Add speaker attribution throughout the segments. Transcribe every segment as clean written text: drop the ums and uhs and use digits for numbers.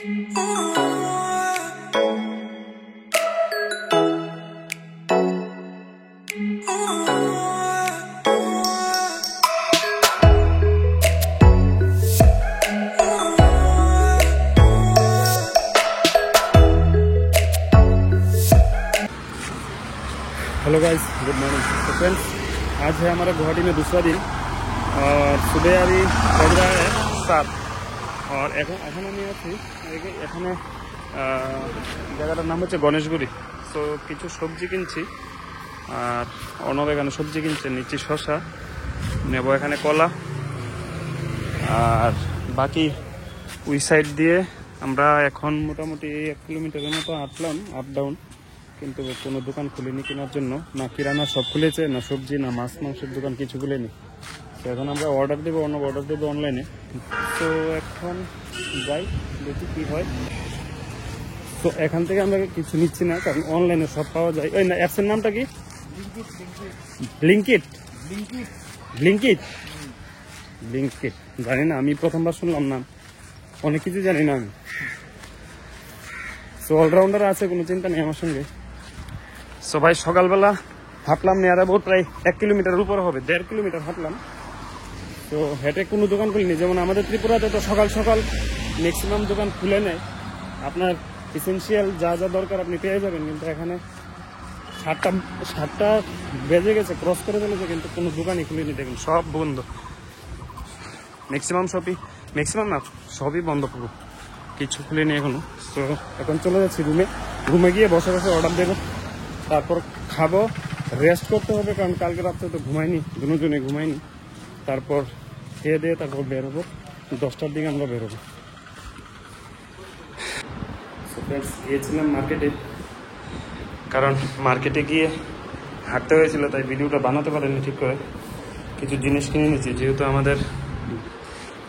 Speaker 1: Hello guys, good morning. तो friends, आज है हमारा गुवाहाटी में दूसरा दिन और सुबह अभी बज रहा है 7 और এখন আমি আছি এখানে জায়গাটার নাম হচ্ছে গণেশগুড়ি। সো কিছু সবজি কিনছি আর অর্ণব এখানে সবজি কিনছে, নিচ্ছি শসা, নেব এখানে কলা আর বাকি ওই সাইড দিয়ে আমরা এখন মোটামুটি 1 কিলোমিটারের মতো হাঁটলাম আপ ডাউন, কিন্তু কোনো দোকান খুলেনি কেনার জন্য, না কিরানা সব খুলেছে, না সবজি, না মাছ মাংসের দোকান কিছু খুলেনি। তো এখন আমরা অর্ডার দেবো, অর্ডার দেবো অনলাইনে। তো এখন যাই, দেখি কী হয়। তো এখান থেকে আমরা কিছু নিচ্ছি না, কারণ অনলাইনে সব পাওয়া যায়। ওই না, অ্যাপসের নামটা কি? ব্লিঙ্কিট। জানি না, আমি প্রথমবার শুনলাম নাম, অনেক কিছু জানি না আমি। সো অলরাউন্ডার আছে, কোনো চিন্তা নেই আমার সঙ্গে। সো ভাই সকালবেলা হাঁটলাম নিয়ার অ্যাবাউট প্রায় 1 কিলোমিটারের উপর হবে, 1.5 কিলোমিটার হাঁটলাম। তো হেঁটে কোনো দোকান খুলিনি, যেমন আমাদের ত্রিপুরাতে তো সকাল সকাল ম্যাক্সিমাম দোকান খুলে নেয়, আপনার এসেন্সিয়াল যা যা দরকার আপনি পেয়ে যাবেন, কিন্তু এখানে 7টা বেজে গেছে, ক্রস করে চলেছে, কিন্তু কোনো দোকানই খুলিনি। দেখুন সব বন্ধ, ম্যাক্সিমাম না, সবই বন্ধ পুরো, কিছু খুলিনি এখনো। তো এখন চলে যাচ্ছি রুমে গিয়ে বসে বসে অর্ডার দেবো, তারপর খাবো, রেস্ট করতে হবে, কারণ কালকে রাত্রে তো ঘুমাইনি, দুজনে ঘুমাইনি। তারপর খেয়ে দিয়ে তারপর বেরোবো, 10টার দিকে আমরা বেরোবো। গিয়েছিলাম মার্কেটে, কারণ মার্কেটে গিয়ে হাঁটতে হয়েছিল, তাই ভিডিওটা বানাতে পারিনি ঠিক করে। কিছু জিনিস কিনে নিয়েছি, যেহেতু আমাদের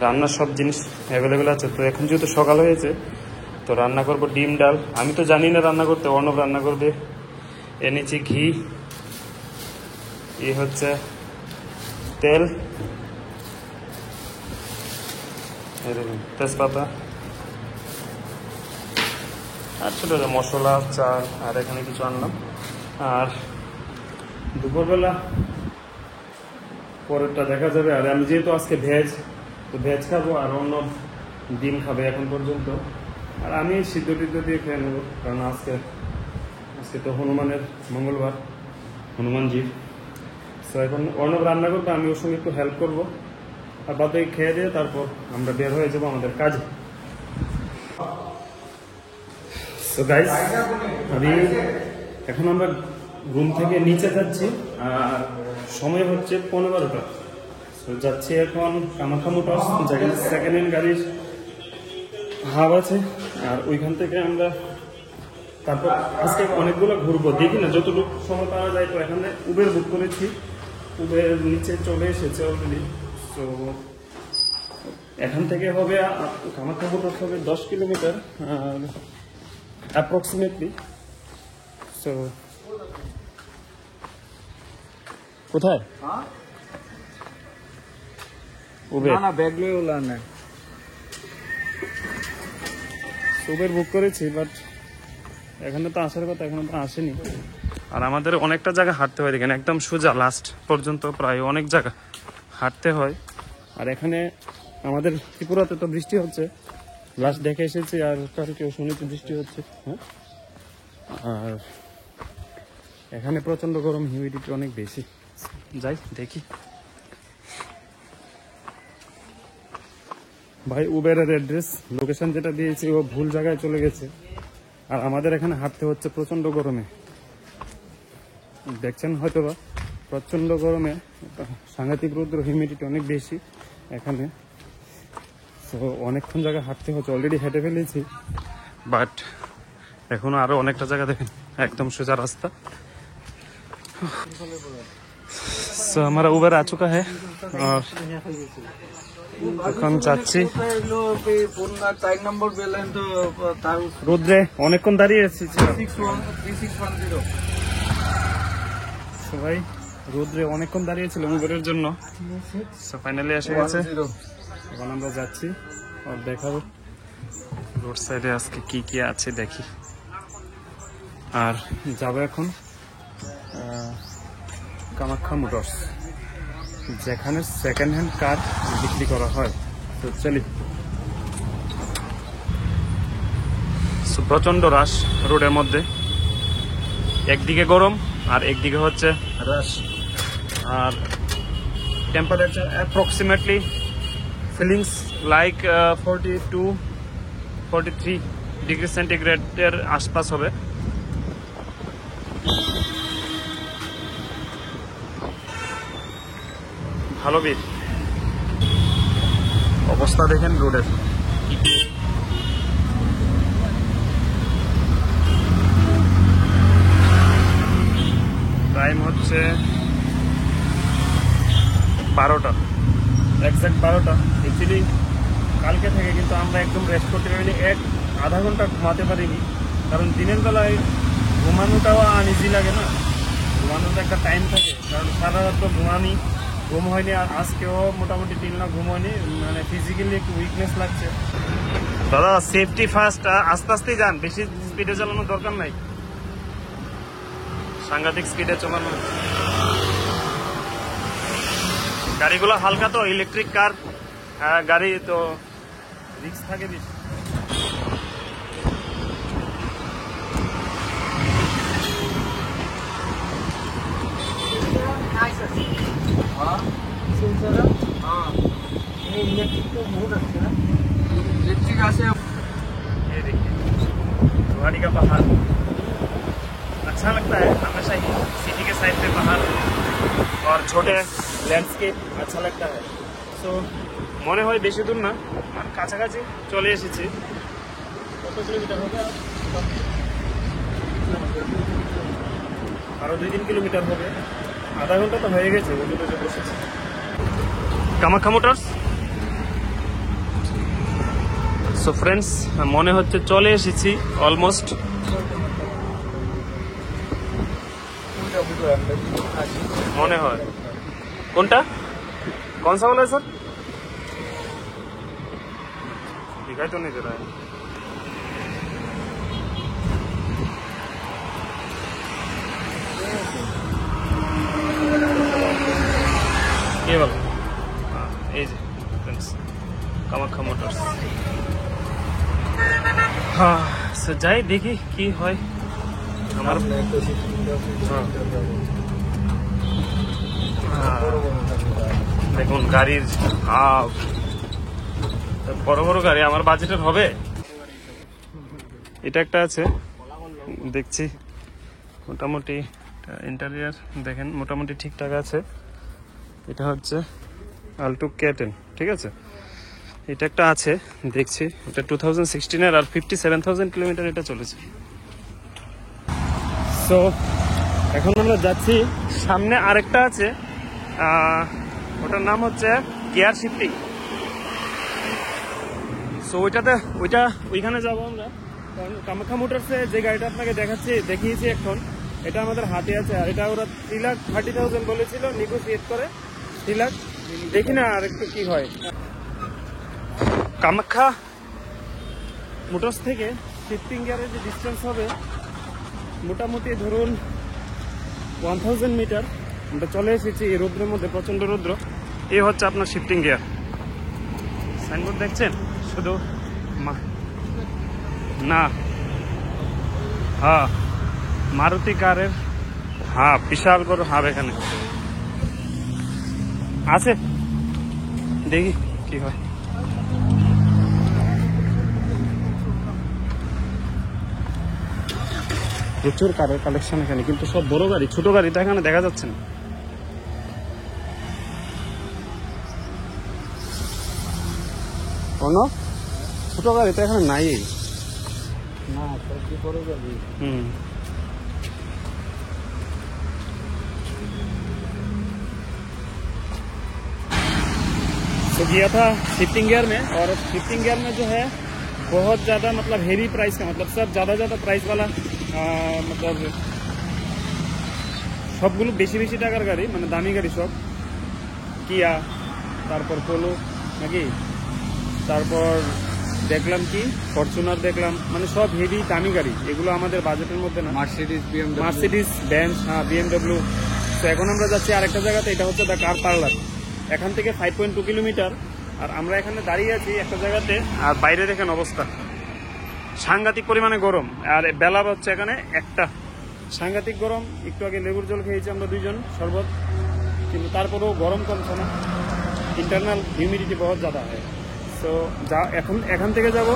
Speaker 1: রান্নার সব জিনিস অ্যাভেলেবেল আছে। তো এখন যেহেতু সকাল হয়েছে, তো রান্না করব ডিম ডাল। আমি তো জানি না রান্না করতে, অর্ণব রান্না করবে। এনেছি ঘি, এই হচ্ছে তেল, তেজপাতা আর ছোটো মশলা, চাল, আর এখানে কিছু আনলাম। আর দুপুরবেলা পরেরটা দেখা যাবে। আর আমি যেহেতু আজকে ভেজ, তো ভেজ খাবো, আর অন্য ডিম খাবে এখন পর্যন্ত। আর আমি সিদ্ধ টিদ্ধ দিয়ে খেয়ে নেবো, কারণ আজকে তো হনুমানের মঙ্গলবার, হনুমানজির। তো এখন অর্ণব রান্না করবে, আমি ওর সঙ্গে একটু হেল্প করবো, আর বাদে খেয়ে দিয়ে তারপর আমরা বের হয়ে যাবো আমাদের কাজে। তো গাইস, এখন আমরা রুম থেকে নিচে যাচ্ছি, আর সময় হচ্ছে 15টা। তো যাচ্ছি এখন কামাখ্যা মোটরস, যেখানে সেকেন্ড হ্যান্ড গাড়ির হাব আছে। আর ওইখান থেকে আমরা তারপর আজকে অনেকগুলো ঘুরবো, দেখি না যতটুকু সময় পাওয়া যায়। তো এখানে উবের বুক করেছি, উবের নিচে চলে এসেছে অলরেডি। তো এখান থেকে হবে কামাখ্যা মোটরস হবে 10 কিলোমিটার অ্যাপ্রক্সিমেটলি। সো কোথায় উবের বুক করেছি, বাট এখানে তো আসার কথা, এখানে তো আসেনি। আর আমাদের অনেকটা জায়গা হাঁটতে হয়, এখানে একদম সোজা লাস্ট পর্যন্ত প্রায় অনেক জায়গা হাঁটতে হয়। আর এখানে আমাদের ত্রিপুরাতে তো বৃষ্টি হচ্ছে, লাস্ট দেখে এসেছি, আর কালকেও শুনেছি বৃষ্টি হচ্ছে। হ্যাঁ, আর এখানে প্রচণ্ড গরম, হিউমিডিটি অনেক বেশি। যাই দেখি। ভাই উবেরের অ্যাড্রেস লোকেশন যেটা দিয়েছি ও ভুল জায়গায় চলে গেছে, আর আমাদের এখানে হাঁটতে হচ্ছে প্রচণ্ড গরমে। দেখছেন হয়তো বা, প্রচণ্ড গরমে সাংঘাতিক রৌদ্র, হিউমিডিটি অনেক বেশি এখানে। তো অনেকক্ষণ জায়গা হাঁটতে হচ্ছে, অলরেডি হেঁটে ফেলেছি, বাট এখনো আরো অনেকটা জায়গা দেখেন, একদম সোজা রাস্তা। तो हमारा उबर आ चुका है और এখন যাচ্ছি। রোদ্রে অনেকক্ষণ দাঁড়িয়ে আছি সবাই, রোদ্রে অনেকক্ষণ দাঁড়িয়েছিল উবেরের জন্য। ফাইনালি এসে গেছে, এখন আমরা যাচ্ছি আর দেখাবো রোড সাইডে আজকে কি কি আছে দেখি। আর যাবো এখন কামাখ্যা মোটরস, যেখানে সেকেন্ড হ্যান্ড কার বিক্রি করা হয়। তো চলি। প্রচন্ড রাশ রোডের মধ্যে, একদিকে গরম আর একদিকে হচ্ছে রাশ। আর temperature approximately feelings like 42-43 degree সেন্টিগ্রেডের আশপাশ হবে। ভালো ভিড়, অবস্থা দেখেন রোডের। টাইম হচ্ছে 12টা, এক্সাক্ট 12টা। অ্যাকচুয়ালি কালকে থেকে কিন্তু আমরা একদম রেস্ট করতে পারিনি, আধা ঘন্টা ঘুমাতে পারিনি। কারণ দিনের বেলায় ঘুমানোটাও আনইজি লাগে না, ঘুমানোর একটা টাইম থাকে। কারণ সারা রাত তো ঘুম হয়নি, আর আজকেও মোটামুটি 3 না ঘুম হয়নি, মানে ফিজিক্যালি একটু উইকনেস লাগছে। দাদা সেফটি ফার্স্ট, আস্তে আস্তেই যান, বেশি স্পিডে চালানোর দরকার নাই, সাংঘাতিক স্পিডে চালানো। গাড়িগুলো হালকা তো, ইলেকট্রিক কার গাড়ি তো রিস্ক থাকে বেশি। ये देखिए गुवाहाटी का पहाड़ अच्छा लगता है हमेशा ही, सिटी के साइड पे पहाड़ और छोटे लैंडस्केप अच्छा लगता है। सो মনে হয় বেশি দূর না, আর কাছাকাছি চলে এসেছি। কত কিলোমিটার হবে? আরো 2-3 কিলোমিটার হবে, আধা ঘন্টা তো হয়ে গেছে বসেছি। কামাখ্যা মোটরস। সো ফ্রেন্ডস, মনে হচ্ছে চলে এসেছি অলমোস্ট। মনে হয় কোনটা, कौन सा वाला है सर? दिखाई तो नहीं दे रहा है। ये वाला, हाँ ये फ्रेंड्स कामाख्या मोटर्स। हाँ सो যাই দেখি কি হয় আমার। দেখুন গাড়ির বড় বড় গাড়ি, আমার বাজেটের হবে। এটা একটা আছে দেখছি, মোটামুটি ইন্টেরিয়ার দেখেন মোটামুটি ঠিকঠাক আছে। এটা হচ্ছে আল্টো K10, ঠিক আছে। এটা একটা আছে দেখছি, এটা 2016-এর আর 57,000 কিলোমিটার এটা চলেছে। সো এখন আমরা যাচ্ছি, সামনে আরেকটা আছে, ওটার নাম হচ্ছে গিয়ার শিফটিং। সো ওইখানে যাবো আমরা। কারণ কামাখ্যা মোটরসে যে গাড়িটা আপনাকে দেখিয়েছি এখন, এটা আমাদের হাতে আছে। আর এটা ওরা 3,30,000 বলেছিল, নেগোসিয়েট করে 3 লাখ। দেখি না আর একটু কি হয়। কামাখ্যা মোটরস থেকে শিফটিং গিয়ারের যে ডিস্টেন্স হবে মোটামুটি ধরুন 1000 মিটার। আমরা চলে এসেছি এই রৌদ্রের মধ্যে, প্রচন্ড রৌদ্র। এই হচ্ছে আপনার শিফটিং গিয়ার। সাইনবোর্ড দেখছেন শুধু না, হ্যাঁ মারুতি কারের, হ্যাঁ বিশাল বড় হাব এখানে আছে, দেখি কি হয়। প্রচুর কারের কালেকশন এখানে, কিন্তু সব বড় গাড়ি, ছোট গাড়িটা এখানে দেখা যাচ্ছে না। কোনো ছোট গাড়িটা এখানে নাই না, বড় গাড়ি। तो गया था शिफ्टिंग गियर में, और शिफ्टिंग गियर में जो है बहुत ज़्यादा मतलब हेवी प्राइस का, मतलब सब ज़्यादा प्राइस वाला मतलब সবগুলো বেশি বেশি টাকার গাড়ি, মানে দামি গাড়ি সব। কিয়া, তারপর পোলো নাকি, তারপর দেখলাম কি ফরচুনার দেখলাম, মানে সব হেভি দামি গাড়ি, এগুলো আমাদের বাজেটের মধ্যে না। মার্সিডিজ বেঞ্জ, হ্যাঁ BMW। তো এখন আমরা যাচ্ছি আরেকটা জায়গাতে, এটা হচ্ছে দ্য কার পার্লার। এখান থেকে 5.2 কিলোমিটার। আর আমরা এখানে দাঁড়িয়ে আছি একটা জায়গাতে, আর বাইরে দেখেন অবস্থা, সাংঘাতিক পরিমাণে গরম। আর বেলা হচ্ছে এখানে একটা, সাংঘাতিক গরম। একটু আগে লেবুর জল খেয়েছি আমরা দুইজন, শরবত, কিন্তু তারপরেও গরম কমছে না। ইন্টারনাল হিউমিডিটি বহুত ज़्यादा হয়। সো এখান থেকে যাব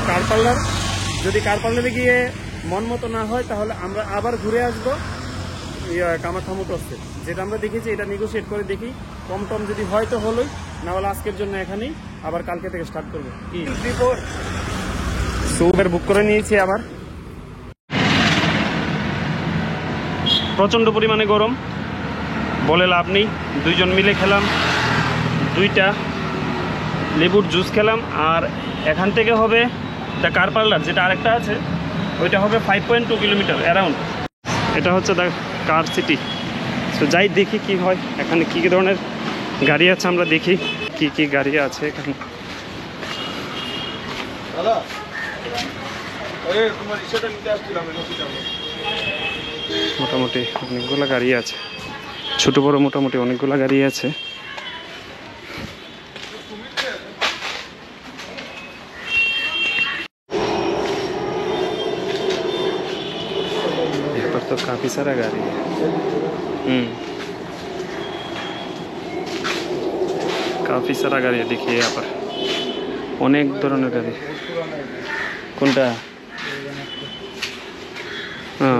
Speaker 1: কার পার্লার। যদি কার পার্লারে গিয়ে মন মতো না হয় তাহলে আমরা আবার ঘুরে আসবো কামাখ্যা মোটরসে, যেটা আমরা দেখেছি। এটা নেগোশিয়েট করে দেখি, কম টম যদি হয় তো হলোই, না হলে আজকের জন্য এখানেই, আবার কালকে থেকে স্টার্ট করবো। উবের বুক করে নিয়েছি আবার। প্রচণ্ড পরিমাণে গরম, বলে লাভ নেই। দুইজন মিলে খেলাম 2টা লেবুর জুস খেলাম। আর এখান থেকে হবে দ্য কার পার্লার, যেটা আরেকটা আছে, ওইটা হবে 5.2 কিলোমিটার অ্যারাউন্ড। এটা হচ্ছে দ্য কার সিটি। তো যাই দেখি কি হয়, এখানে কী কী ধরনের গাড়ি আছে আমরা দেখি কি কি গাড়ি আছে এখানে। মোটামুটি অনেকগুলো গাড়ি আছে, ছোট বড় মোটামুটি অনেকগুলো গাড়ি আছে। तो काफी सारा गाड़ी है। काफी सारा गाड़ी है, देखिए यहाँ पर अनेक धरনের गाड़ी। কোনটা? हाँ,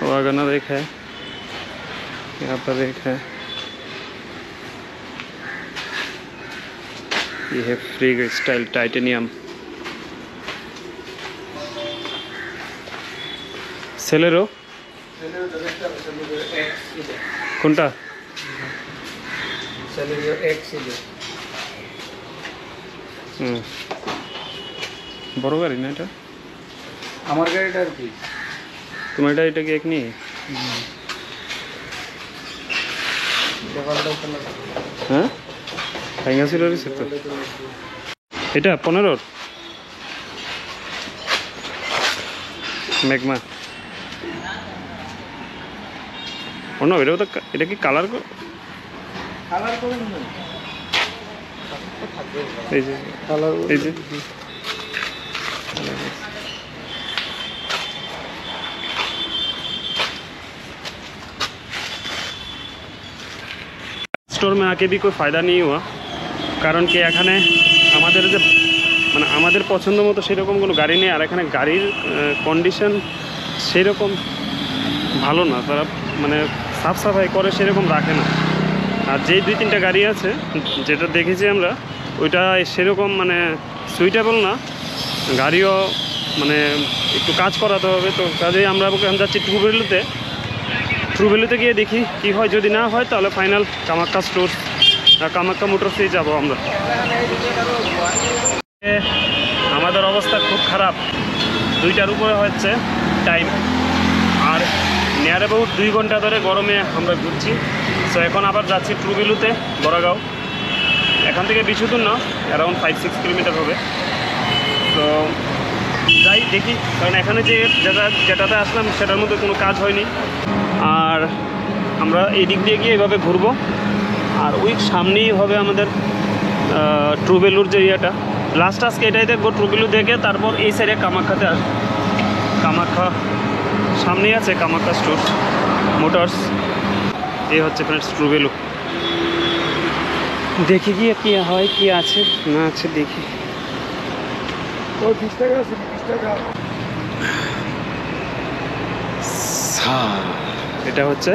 Speaker 1: वैगनर एक है, यहाँ पर एक है, ये है फ्री स्टाइल टाइटेनियम। सेलेरो কোনটা? সেলেরো এক্স ಇದೆ। বড় গাড়ি না এটা? আমার গাড়িটা আর কি, তোমার এটা কি এক নেই? হ্যাঁ, ভাঙা ছিল রে সেটা। এটা 15 ম্যাগমা। ও না, এটা কি কালার করে? এই যে কালার, এই যে स्टोर में आके भी कोई फ़ायदा नहीं हुआ, कारण कि এখানে আমাদের যে মানে আমাদের পছন্দ মতো সেরকম কোনো গাড়ি নেই। আর এখানে গাড়ির কন্ডিশন সেরকম ভালো না, তারা মানে সাফ সাফাই করে সেরকম রাখে না। আর যেই 2-3টা গাড়ি আছে যেটা দেখেছি আমরা, ওইটা সেরকম মানে সুইটেবল না, গাড়িও মানে একটু কাজ করাতে হবে। তো কাজেই আমরা ওখানে যাচ্ছি ট্রু ভ্যালুতে গিয়ে দেখি কি হয়। যদি না হয় তাহলে ফাইনাল কামাখ্যা স্টোর, কামাখ্যা মোটরসেই যাব আমরা। আমাদের অবস্থা খুব খারাপ, 2টার উপরে হচ্ছে টাইম, আর নিয়ার অ্যাবাউট 2 ঘন্টা ধরে গরমে আমরা ঘুরছি। সো এখন আবার যাচ্ছি ট্রু ভ্যালুতে, বড়াগাঁও। এখান থেকে বেশি দূর না, অ্যারাউন্ড 5-6 কিলোমিটার হবে। তো যাই দেখি, কারণ এখানে যেটাতে আসলাম সেটার মধ্যে কোনো কাজ হয়নি। আর আমরা এই দিক দিয়ে গিয়ে এভাবে ঘুরবো, আর ওই সামনেই হবে আমাদের ট্রু ভ্যালুর যে ইয়েটা। লাস্ট আজকে এটাই দেখবো, ট্রু ভ্যালু দেখে তারপর এই সাইডে কামাখ্যাতে আসবো। কামাখ্যা সামনেই আছে কামাখ্যা স্টোর মোটরস। এই হচ্ছে ফ্রেন্ডস ট্রু ভ্যালু। দেখি গিয়ে কি হয়, কি আছে না আছে দেখি। ও 20 টাকা আছে, 20 টাকা। এটা হচ্ছে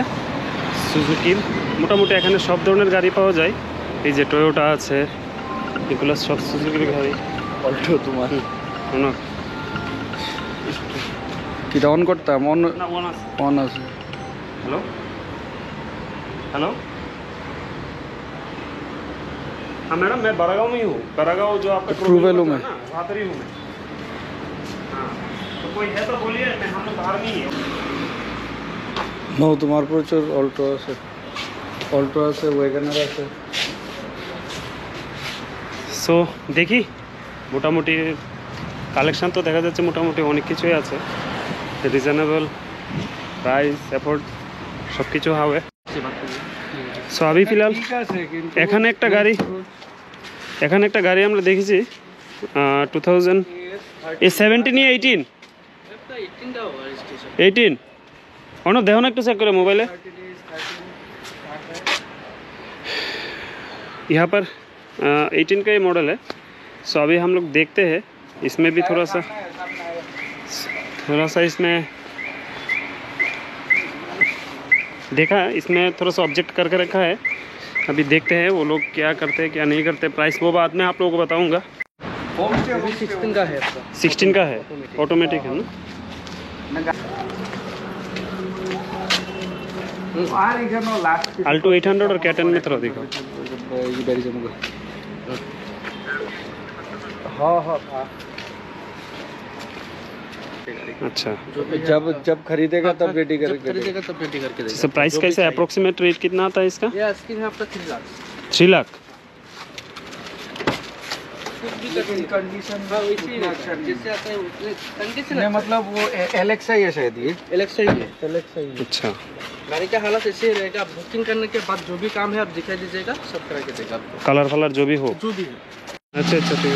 Speaker 1: সুজুকির। মোটামুটি এখানে সব ধরনের গাড়ি পাওয়া যায়। এই যে টয়োটা আছে, এগুলো সব সুজুকির গাড়ি। অল্টো তোমার না কিটা অন করতাম? অন আছে। हेलो हेलो, हाँ मैडम, मैं बड़ागांव में ही हूँ। बड़ागांव जो आपका ट्रू वैल्यू में, वहाँ पर ही हूँ मैं। हाँ, तो कोई है तो बोलिए, मैं हम लोग बाहर नहीं है।
Speaker 2: नो, तुम्हारे प्रचुर অল্টো আছে, ওয়েগনার আছে।
Speaker 1: সো দেখি মোটামুটি কালেকশান তো দেখা যাচ্ছে মোটামুটি অনেক কিছুই আছে, রিজনেবল প্রাইস এফোর্ড সব কিছু হবে। সো আমি ফিলহাল এখানে একটা গাড়ি আমরা দেখেছি 2000 17 या 18 18 অনো দেখো না একটু চেক করে मोबाइल यहाँ पर 18 का ये मॉडल है। सो अभी हम लोग देखते हैं, इसमें भी थोड़ा सा इसमें देखा, इसमें थोड़ा सा ऑब्जेक्ट करके रखा है। अभी देखते हैं वो लोग क्या करते हैं क्या नहीं करते, प्राइस वो बाद में आप लोगों को बताऊंगा।
Speaker 2: 16 का है आपका,
Speaker 1: 16 का है, ऑटोमेटिक है ना। अल्टो 800 और कैटन में थोड़ा देखो। अच्छा,
Speaker 2: जब खरीदेगा तब रेडी करके
Speaker 1: तो प्राइस कैसे अप्रोक्सीमेट रेट कितना आता है इसका?
Speaker 2: ये स्क्रीन है आपका 3 लाख।
Speaker 1: 3 लाख
Speaker 2: कंडीशन जैसे आता है कंडीशन है, मतलब वो एलेक्सा ही है शायद, ये एलेक्सा ही है।
Speaker 1: अच्छा,
Speaker 2: गाड़ी का हालत ऐसे ही रहेगा, बुकिंग करने के बाद जो भी काम है आप दिखा दीजिएगा, सब करा के देगा आपको,
Speaker 1: कलर फलर जो भी हो। अच्छा ठीक है।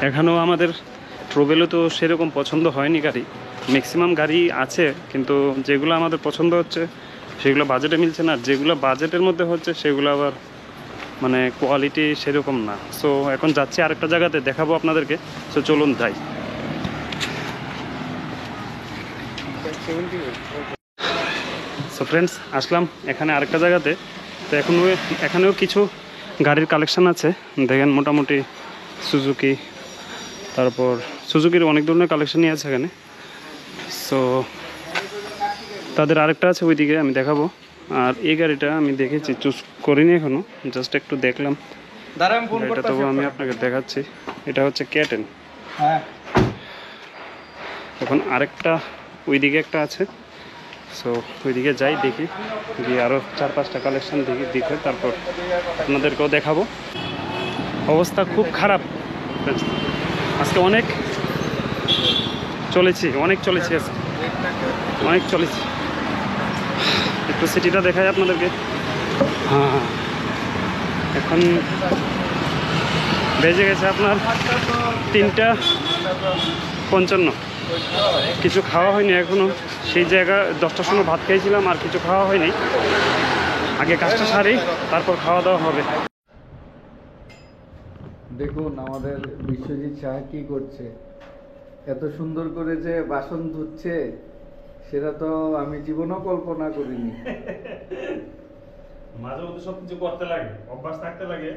Speaker 1: এখানেও আমাদের ট্রোভেলও তো সেরকম পছন্দ হয়নি গাড়ি, ম্যাক্সিমাম গাড়ি আছে কিন্তু যেগুলো আমাদের পছন্দ হচ্ছে সেগুলো বাজেটে মিলছে না, আর যেগুলো বাজেটের মধ্যে হচ্ছে সেগুলো আবার মানে কোয়ালিটি সেরকম না। সো এখন যাচ্ছি আরেকটা জায়গাতে, দেখাবো আপনাদেরকে। সো চলুন যাই। সো ফ্রেন্ডস, আসলাম এখানে আরেকটা জায়গাতে। তো এখানেও কিছু গাড়ির কালেকশান আছে, দেখেন মোটামুটি সুজুকি, তারপর সুজুকির অনেক ধরনের কালেকশানই আছে এখানে। সো তাদের আরেকটা আছে ওইদিকে, আমি দেখাবো। আর এই গাড়িটা আমি দেখেছি, চুজ করিনি এখনো, জাস্ট একটু দেখলাম। এটা তবু আমি আপনাকে দেখাচ্ছি। এটা হচ্ছে ক্যাটেন। এখন আরেকটা ওইদিকে একটা আছে। সো ওইদিকে যাই, দেখি গিয়ে আরও 4-5টা কালেকশান দেখে তারপর আপনাদেরকেও দেখাবো। অবস্থা খুব খারাপ আজকে, অনেক চলেছি একটু সিটিটা দেখাই আপনাদেরকে। হ্যাঁ, এখন বেজে গেছে আপনার 3:55। কিছু খাওয়া হয়নি এখনো, সেই জায়গায় 10টার সময় ভাত খেয়েছিলাম, আর কিছু খাওয়া হয়নি। আগে কাজটা সারি, তারপর খাওয়া দাওয়া হবে।
Speaker 2: দেখুন আমাদের বিশ্বজিৎ শাহ কি করছে, এত সুন্দর করে যে বাসন ধুচ্ছে, সেটা তো আমি জীবনেও কল্পনা করিনি।
Speaker 1: মাঝে মধ্যে সবকিছু করতে লাগে, অভ্যাস থাকতে লাগে।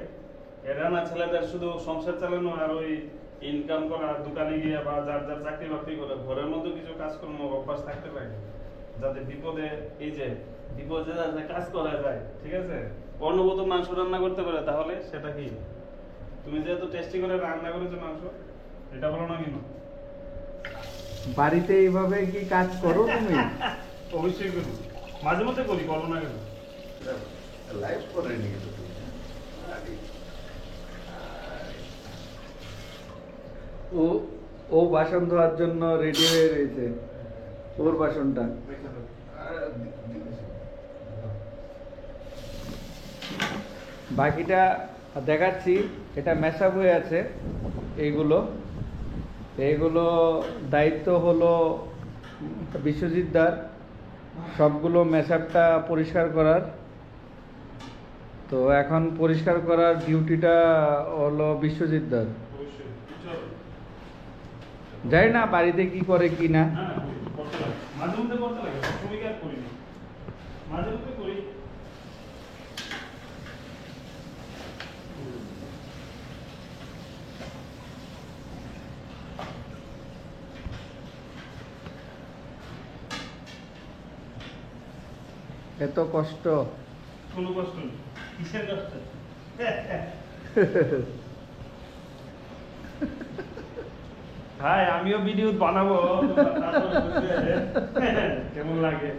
Speaker 1: এরা না ছেলেদের শুধু সংসার চালানো আর ওই ইনকাম করা, দোকানে গিয়ে বা যার চাকরি বাকরি করে, ঘরের মধ্যে কিছু কাজকর্ম অভ্যাস থাকতে লাগে, যাতে বিপদে যাতে কাজ করা যায়। ঠিক আছে, অন্নবত মাংস রান্না করতে পারে, তাহলে সেটা কি তুমি যেহেতু টেস্টি করে রান্না করেছো মাংস, এটা বলো না কেন?
Speaker 2: বাড়িতে এইভাবে কি কাজ করো তুমি?
Speaker 1: অবশ্যই করি, মাঝে মধ্যে করি, বলো না কেন?
Speaker 2: লাইভ করে নিয়ে ও বাসন ধোয়ার জন্য রেডি হয়ে রয়েছে, ওর বাসনটা। বাকিটা দেখাচ্ছি, এটা মেশআপ হয়ে আছে। এইগুলো দায়িত্ব হলো বিশ্বজিৎ দার, সবগুলো মেশআপটা পরিষ্কার করার। তো এখন পরিষ্কার করার ডিউটিটা হলো বিশ্বজিৎ দার। জানি না বাড়িতে কি করে কি না।
Speaker 1: মাঝে মধ্যে করতে লাগে, সবসময় কি আর করি না, মাঝে মধ্যে করি।
Speaker 2: এত কষ্ট।
Speaker 1: কোনো কষ্ট নেই, কিসের কষ্ট? ভাই আমিও ভিডিও বানাবো, তারপরে বুঝবে কেমন লাগে।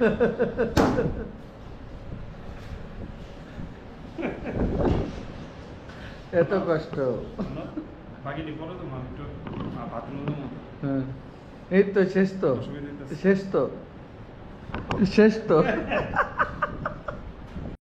Speaker 2: এত কষ্ট।
Speaker 1: বাকিটি পরে তো মা একটু বাথরুমের মতো
Speaker 2: হ্যাঁ, এই তো শেষ তো,
Speaker 1: অসুবিধা হইতেছে।
Speaker 2: শেষ তো, শেষ তো।